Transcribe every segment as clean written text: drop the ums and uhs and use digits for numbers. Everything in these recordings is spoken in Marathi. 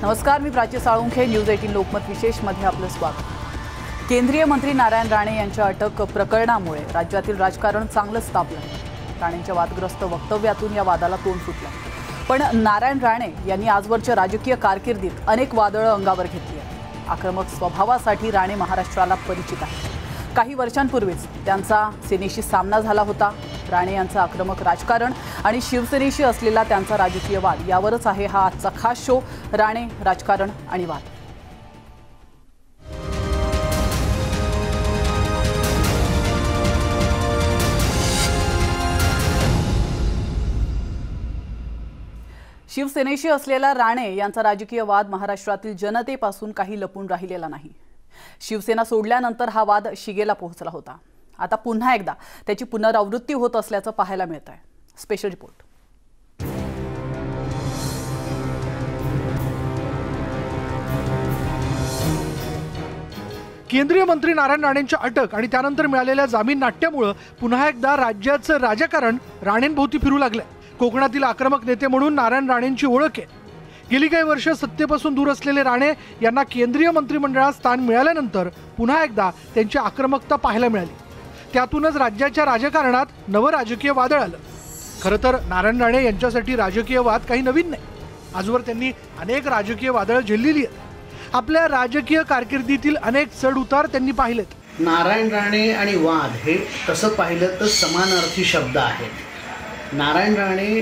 नमस्कार, मी प्राची साळुंखे. न्यूज 18 लोकमत विशेषमध्ये आपलं स्वागत. केंद्रीय मंत्री नारायण राणे यांच्या अटक प्रकरणामुळे राज्यातील राजकारण चांगलंच तापलं. राणेंच्या वादग्रस्त वक्तव्यातून या वादाला तोंड फुटलं. पण नारायण राणे यांनी आजवरच्या राजकीय कारकिर्दीत अनेक वादळं अंगावर घेतली आहेत. आक्रमक स्वभावासाठी राणे महाराष्ट्राला परिचित आहेत. काही वर्षांपूर्वीच त्यांचा सेनेशी सामना झाला होता. राणे यांचं आक्रमक राजकारण आणि शिवसेनेशी असलेला त्यांचा राजकीय वाद यावरच आहे हा आजचा खास शो, राणे, राजकारण आणि वाद. शिवसेनेशी असलेला राणे यांचा राजकीय वाद महाराष्ट्रातील जनतेपासून काही लपून राहिलेला नाही. शिवसेना सोडल्यानंतर हा वाद शिगेला पोहोचला होता. आता पुन्हा एकदा त्याची पुनरावृत्ती होत असल्याचं पाहायला मिळत आहे. Special report. केंद्रीय मंत्री नारायण राणेंच्या अटक आणि त्यानंतर मिळालेल्या जामीन नाट्यामुळे पुन्हा एकदा राज्याचं राजकारण राणेंभोवती फिरू लागलंय. कोकणातील आक्रमक नेते म्हणून नारायण राणेंची ओळख आहे. गेली काही वर्ष सत्तेपासून दूर असलेले राणे यांना केंद्रीय मंत्रिमंडळात स्थान मिळाल्यानंतर पुन्हा एकदा त्यांची आक्रमकता पाहायला मिळाली. त्यातूनच राज्याच्या राजकारणात नवं राजकीय वादळ आलं. खरं तर नारायण राणे यांच्यासाठी राजकीय वाद काही नवीन नाही. आजवर त्यांनी अनेक राजकीय वादळं झेललेली आहेत. आपल्या राजकीय कारकिर्दीतील अनेक चढ उतार त्यांनी पाहिलेत. नारायण राणे आणि वाद हे तसं पाहिलं तर समानार्थी शब्द आहेत. नारायण राणे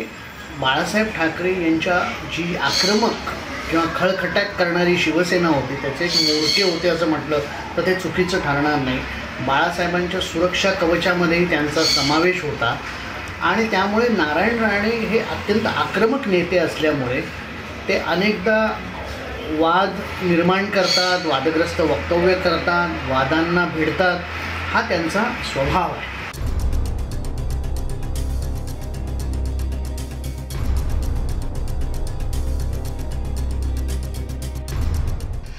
बाळासाहेब ठाकरे यांच्या जी आक्रमक किंवा खळखटाट करणारी शिवसेना होती त्याचे एक मोर्चे होते असं म्हटलं तर ते चुकीचं ठरणार नाही. बाळासाहेबांच्या सुरक्षा कवचामध्येही त्यांचा समावेश होता आणि त्यामुळे नारायण राणे हे अत्यंत आक्रमक नेते असल्यामुळे ते अनेकदा वाद निर्माण करतात, वादग्रस्त वक्तव्य करतात, वादांना भिडतात. हा त्यांचा स्वभाव आहे.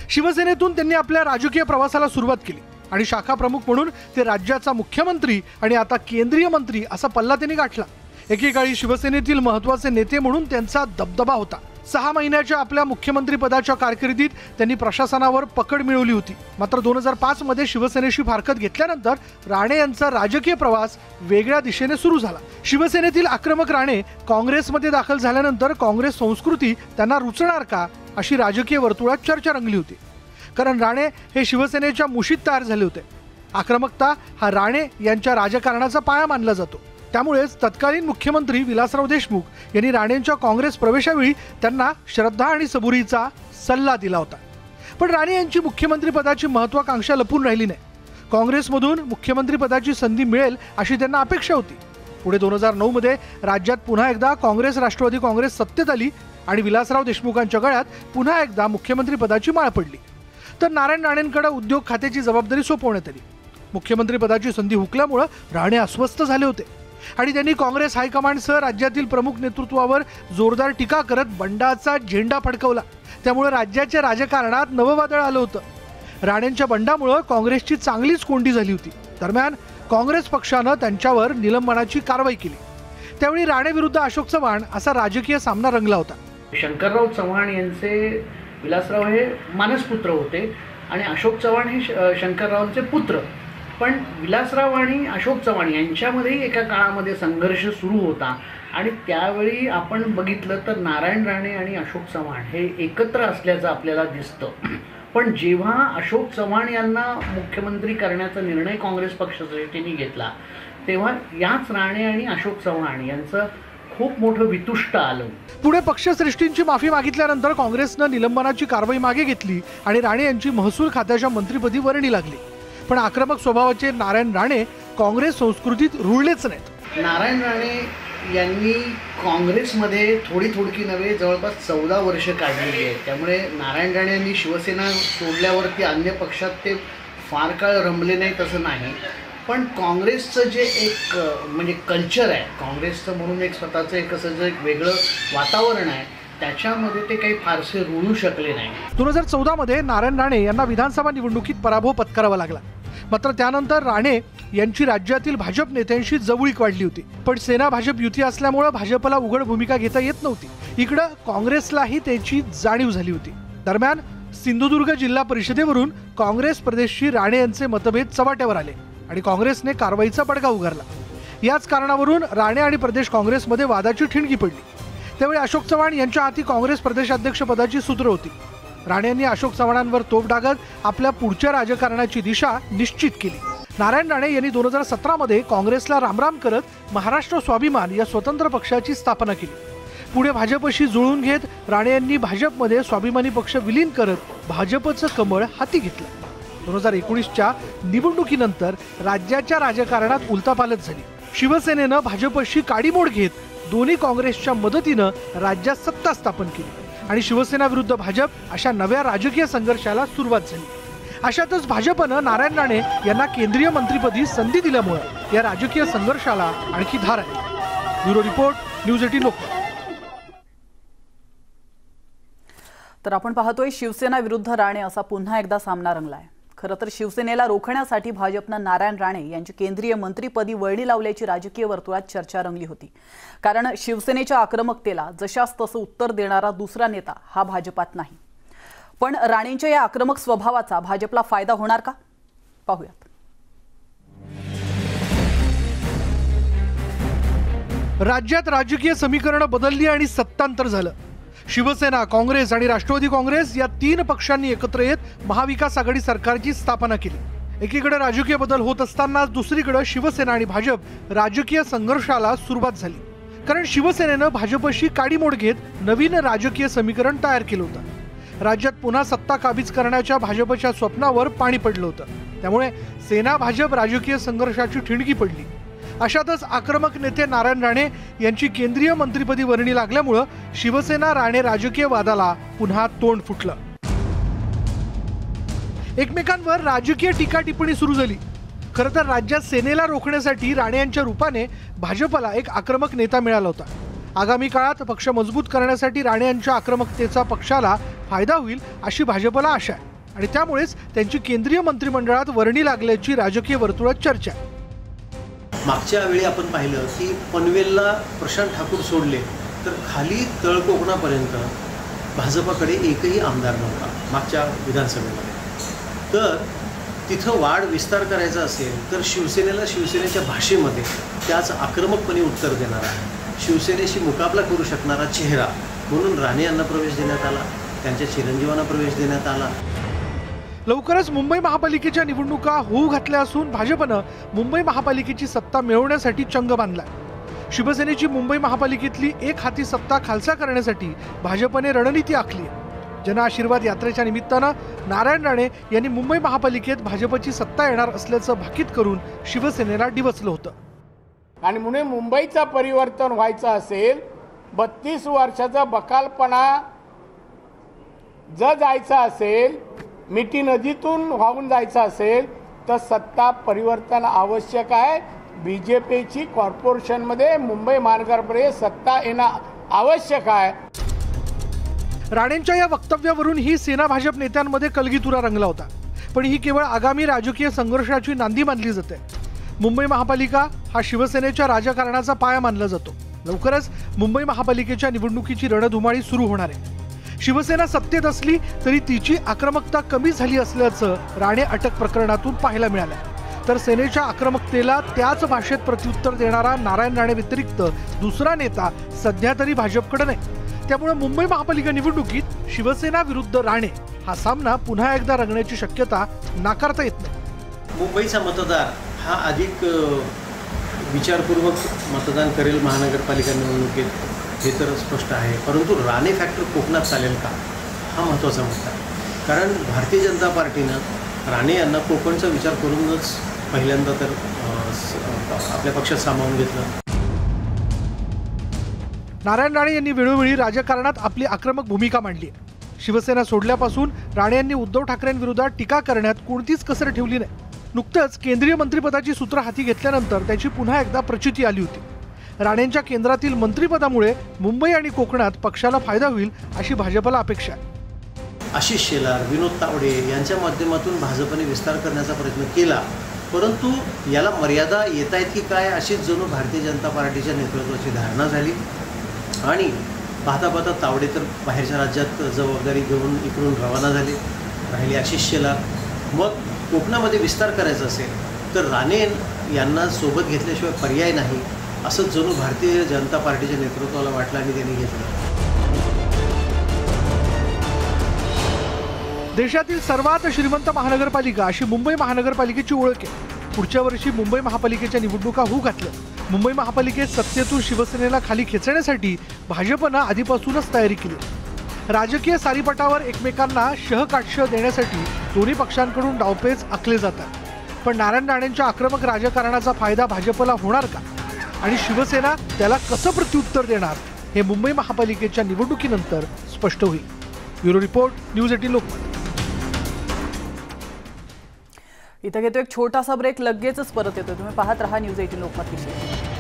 शिवसेनेतून त्यांनी आपल्या राजकीय प्रवासाला सुरुवात केली आणि शाखा प्रमुख म्हणून ते राज्याचा मुख्यमंत्री आणि आता केंद्रीय मंत्री असा पल्ला त्यांनी गाठला. एकेकाळी शिवसेनेतील महत्त्वाचे नेते म्हणून त्यांचा दबदबा होता. 6 महिन्याच्या आपल्या मुख्यमंत्री पदाच्या कारकिर्दीत त्यांनी प्रशासनावर पकड मिळवली होती. मात्र 2005 मध्ये शिवसेनेशी फारकत घेतल्यानंतर राणे यांचा राजकीय प्रवास वेगळ्या दिशेने सुरू झाला. शिवसेनेतील आक्रमक राणे काँग्रेसमध्ये दाखल झाल्यानंतर काँग्रेस संस्कृती त्यांना रुचणार का अशी राजकीय वर्तुळात चर्चा रंगली होती. कारण राणे हे शिवसेनेच्या मुशीत तयार झाले होते. आक्रमकता हा राणे यांच्या राजकारणाचा पाया मानला जातो. त्यामुळेच तत्कालीन मुख्यमंत्री विलासराव देशमुख यांनी राणेंच्या काँग्रेस प्रवेशावेळी त्यांना श्रद्धा आणि सबुरीचा सल्ला दिला होता. पण राणे यांची मुख्यमंत्री पदाची महत्त्वाकांक्षा लपून राहिली नाही. काँग्रेसमधून मुख्यमंत्री पदाची संधी मिळेल अशी त्यांना अपेक्षा होती. पुढे 2009 मध्ये राज्यात पुन्हा एकदा काँग्रेस राष्ट्रवादी काँग्रेस सत्तेत आली आणि विलासराव देशमुखांच्या गळ्यात पुन्हा एकदा मुख्यमंत्री पदाची माळ पडली. तर नारायण राणेंकडे उद्योग खात्याची जबाबदारी सोपवण्यात आली. मुख्यमंत्री पदाची संधी हुकल्यामुळे राणे अस्वस्थ झाले होते आणि त्यांनी काँग्रेस हायकमांडसह राज्यातील प्रमुख नेतृत्वावर जोरदार टीका करत बंडाचा झेंडा फडकवला. त्यामुळे राज्याच्या राजकारणात नवं वादळ आलं होतं. राणेंच्या बंडामुळे काँग्रेसची चांगलीच कोंडी झाली होती. दरम्यान काँग्रेस पक्षानं त्यांच्यावर निलंबनाची कारवाई केली. त्यावेळी राणे विरुद्ध अशोक चव्हाण असा राजकीय सामना रंगला होता. शंकरराव चव्हाण यांचे विलासराव हे मानसपुत्र होते आणि अशोक चव्हाण हे शंकररावांचे पुत्र. पण विलासराव आणि अशोक चव्हाण यांच्यामध्येही एका काळामध्ये संघर्ष सुरू होता आणि त्यावेळी आपण बघितलं तर नारायण राणे आणि अशोक चव्हाण हे एकत्र असल्याचं आपल्याला दिसतं. पण जेव्हा अशोक चव्हाण यांना मुख्यमंत्री करण्याचा निर्णय काँग्रेस पक्षश्रेष्ठींनी घेतला तेव्हा याच राणे आणि अशोक चव्हाण यांचं खूप मोठं वितुष्ट आलं. पुढे पक्षश्रेष्ठींची माफी मागितल्यानंतर काँग्रेसनं निलंबनाची कारवाई मागे घेतली आणि राणे यांची महसूल खात्याच्या मंत्रिपदी वर्णी लागली. पण आक्रमक स्वभावाचे नारायण राणे काँग्रेस संस्कृतीत रुळलेच नाहीत. नारायण राणे यांनी काँग्रेसमध्ये थोडी नव्हे जवळपास 14 वर्ष काढलेली आहेत. त्यामुळे नारायण राणे यांनी शिवसेना सोडल्यावरती अन्य पक्षात ते फार काळ रमले नाही तसं नाही. पण काँग्रेसचं जे एक म्हणजे कल्चर आहे, काँग्रेसचं म्हणून एक स्वतःचं एक असं जे एक वेगळं वातावरण आहे त्याच्यामध्ये ते काही फारसे रुळू शकले नाही. 2014 मध्ये नारायण राणे यांना विधानसभा निवडणुकीत पराभव पत्करावा लागला. मात्र त्यानंतर राणे यांची राज्यातील भाजप नेत्यांशी जवळीक वाढली होती. पण सेना भाजप युती असल्यामुळे भाजपला उघड भूमिका घेता येत नव्हती. इकडे काँग्रेसलाही त्याची जाणीव झाली होती. दरम्यान सिंधुदुर्ग जिल्हा परिषदेवरून काँग्रेस प्रदेशची राणे यांचे मतभेद चव्हाट्यावर आले आणि काँग्रेसने कारवाईचा बडगा उगारला। याच कारणावरून राणे आणि प्रदेश काँग्रेसमध्ये वादाची ठिणगी पडली। त्यावेळी अशोक चव्हाण यांच्या हाती काँग्रेस प्रदेशाध्यक्ष पदाची सूत्रे होती। राणे यांनी अशोक चव्हाणांवर तोफ डागत आपल्या पुढच्या राजकारणाची दिशा निश्चित केली। नारायण राणे यांनी 2017 मध्ये काँग्रेसला रामराम करत महाराष्ट्र स्वाभिमान या स्वतंत्र पक्षाची स्थापना केली। पुढे भाजपशी जुळून घेत राणे यांनी भाजपमध्ये स्वाभिमानी पक्ष विलीन करत भाजपचं कमळ हाती घेतलं। 2019च्या निवडणुकीनंतर राज्याच्या राजकारणात उलथापालथ झाली। शिवसेनेनं भाजपशी काडीमोड घेत दोन्ही काँग्रेसच्या मदतीनं राज्यात सत्ता स्थापन केली आणि शिवसेना विरुद्ध भाजप अशा नव्या राजकीय संघर्षाला सुरुवात झाली। अशातच भाजपनं नारायण राणे यांना केंद्रीय मंत्रिपदी संधी दिल्यामुळे या राजकीय संघर्षाला आणखी धार आली। Bureau report, news 18 Lokmat. तर आपण पाहतोय शिवसेना विरुद्ध राणे असा पुन्हा एकदा सामना रंगलाय। खरं तर शिवसेनेला रोखण्यासाठी भाजपनं नारायण राणे यांची केंद्रीय मंत्रिपदी वळणी लावल्याची राजकीय वर्तुळात चर्चा रंगली होती। कारण शिवसेनेच्या आक्रमकतेला जशास तसं उत्तर देणारा दुसरा नेता हा भाजपात नाही। पण राणेंच्या या आक्रमक स्वभावाचा भाजपला फायदा होणार का? पाहूयात। राज्यात राजकीय समीकरणं बदलली आणि सत्तांतर झालं। शिवसेना, काँग्रेस आणि राष्ट्रवादी काँग्रेस या 3 पक्षांनी एकत्र येत महाविकास आघाडी सरकारची स्थापना केली। एकीकडे राजकीय बदल होत असतानाच दुसरीकडे शिवसेना आणि भाजप राजकीय संघर्षाला सुरुवात झाली। कारण शिवसेनेनं भाजपशी काडीमोड घेत नवीन राजकीय समीकरण तयार केलं होतं। राज्यात पुन्हा सत्ता काबीज करण्याच्या भाजपच्या स्वप्नावर पाणी पडलं होतं। त्यामुळे सेना भाजप राजकीय संघर्षाची ठिणगी पडली। अशातच आक्रमक नेते नारायण राणे यांची केंद्रीय मंत्रिपदी वर्णी लागल्यामुळे शिवसेना राणे राजकीय वादाला पुन्हा तोंड फुटलं। एकमेकांवर राजकीय टीका टिप्पणी सुरू झाली। खरं तर राज्यात सेनेला रोखण्यासाठी राणे यांच्या रूपाने भाजपला एक आक्रमक नेता मिळाला होता। आगामी काळात पक्ष मजबूत करण्यासाठी राणे यांच्या आक्रमकतेचा पक्षाला फायदा होईल अशी भाजपला आशा आहे आणि त्यामुळेच त्यांची केंद्रीय मंत्रिमंडळात वर्णी लागल्याची राजकीय वर्तुळात चर्चा आहे। मागच्या वेळी आपण पाहिलं की पनवेलला प्रशांत ठाकूर सोडले तर खाली तळ कोकणापर्यंत भाजपाकडे एकही आमदार नव्हता मागच्या विधानसभेमध्ये। तर तिथं वाढ विस्तार करायचा असेल तर शिवसेनेला शिवसेनेच्या भाषेमध्ये त्याच आक्रमकपणे उत्तर देणारा, शिवसेनेशी मुकाबला करू शकणारा चेहरा म्हणून राणे यांना प्रवेश देण्यात आला, त्यांच्या चिरंजीवांना प्रवेश देण्यात आला। लवकरच मुंबई महापालिकेच्या निवडणुका होऊ घातल्या असून भाजपनं मुंबई महापालिकेची सत्ता मिळवण्यासाठी चंग बांधलाय। शिवसेनेची मुंबई महापालिकेतली एक हाती सत्ता खालसा करण्यासाठी भाजपने रणनीती आखली आहे। जन आशीर्वाद यात्रेच्या निमित्तानं नारायण राणे यांनी मुंबई महापालिकेत भाजपची सत्ता येणार असल्याचं भाकीत करून शिवसेनेला डिवचलं होतं। आणि म्हणून मुंबईचं परिवर्तन व्हायचं असेल, 32 वर्षाचा बकालपणा जर जायचा असेल, मिठी नदीतून वाहून जायचं असेल तर सत्ता परिवर्तन आवश्यक आहे। बीजेपीची कॉर्पोरेशनमध्ये मुंबई महानगरपालिकेत सत्ता येणं आवश्यक आहे। राणेंच्या या वक्तव्यावरून ही सेना भाजप नेत्यांमध्ये कलगीतुरा रंगला होता। पण ही केवळ आगामी राजकीय संघर्षाची नांदी मानली जाते। मुंबई महापालिका हा शिवसेनेच्या राजकारणाचा पाया मानला जातो। लवकरच मुंबई महापालिकेच्या निवडणुकीची रणधुमाळी सुरू होणार आहे। शिवसेना सत्तेत असली तरी तिची आक्रमकता कमी झाली असल्याचं राणे अटक प्रकरणातून पाहायला मिळालं। तर सेनेच्या आक्रमकतेला त्याच भाषेत प्रत्युत्तर देणारा नारायण राणे व्यतिरिक्त दुसरा नेता सध्या तरी भाजपकडे नाही। त्यामुळे मुंबई महापालिका निवडणुकीत शिवसेना विरुद्ध राणे हा सामना पुन्हा एकदा रंगण्याची शक्यता नाकारता येत नाही। मुंबईचा मतदार हा अधिक विचारपूर्वक मतदान करेल महानगरपालिका निवडणुकीत, हे तर स्पष्ट आहे। परंतु राणे फॅक्टर कोकणात चालेल का, हा महत्त्वाचा मुद्दा आहे। कारण भारतीय जनता पार्टीनं राणे यांना कोकणचा विचार करूनच पहिल्यांदा तर आपल्या पक्षात सामावून घेतलं। नारायण राणे यांनी वेळोवेळी राजकारणात आपली आक्रमक भूमिका मांडली आहे। शिवसेना सोडल्यापासून राणे यांनी उद्धव ठाकरेंविरोधात टीका करण्यात कोणतीच कसर ठेवली नाही। नुकतंच केंद्रीय मंत्रिपदाची सूत्र हाती घेतल्यानंतर त्याची पुन्हा एकदा प्रचिती आली होती। राणेंच्या केंद्रातील मंत्रिपदामुळे मुंबई आणि कोकणात पक्षाला फायदा होईल अशी भाजपला अपेक्षा आहे। आशिष शेलार, विनोद तावडे यांच्या माध्यमातून भाजपने विस्तार करण्याचा प्रयत्न केला, परंतु याला मर्यादा येत आहेत की काय अशीच जणू भारतीय जनता पार्टीच्या नेतृत्वाची धारणा झाली आणि पाहता पाहता तावडे तर बाहेरच्या राज्यात जबाबदारी घेऊन इकडून रवाना झाले, राहिले आशिष्यला. मग कोकणामध्ये विस्तार करायचा असेल तर राणे यांना सोबत घेतल्याशिवाय पर्याय नाही असं जणू भारतीय जनता पार्टीच्या नेतृत्वाला वाटलं आणि त्यांनी घेतलं. देशातील सर्वात श्रीमंत महानगरपालिका अशी मुंबई महानगरपालिकेची ओळख आहे. पुढच्या वर्षी मुंबई महापालिकेच्या निवडणुका होऊ घातल्या. मुंबई महापालिकेत सत्तेतून शिवसेनेला खाली खेचण्यासाठी भाजपनं आधीपासूनच तयारी केली. राजकीय सारीपटावर एकमेकांना शहकाक्ष देण्यासाठी दोन्ही पक्षांकडून डावपेच आखले जातात. पण नारायण राणेंच्या आक्रमक राजकारणाचा फायदा भाजपला होणार का आणि शिवसेना त्याला कसं प्रत्युत्तर देणार हे मुंबई महापालिकेच्या निवडणुकीनंतर स्पष्ट होईल. Bureau report, news 18 Lokmat. इथं घेतो एक छोटासा ब्रेक, लगेचच परत येतो. तुम्ही पाहत रहा न्यूज 18 लोकमत विषय.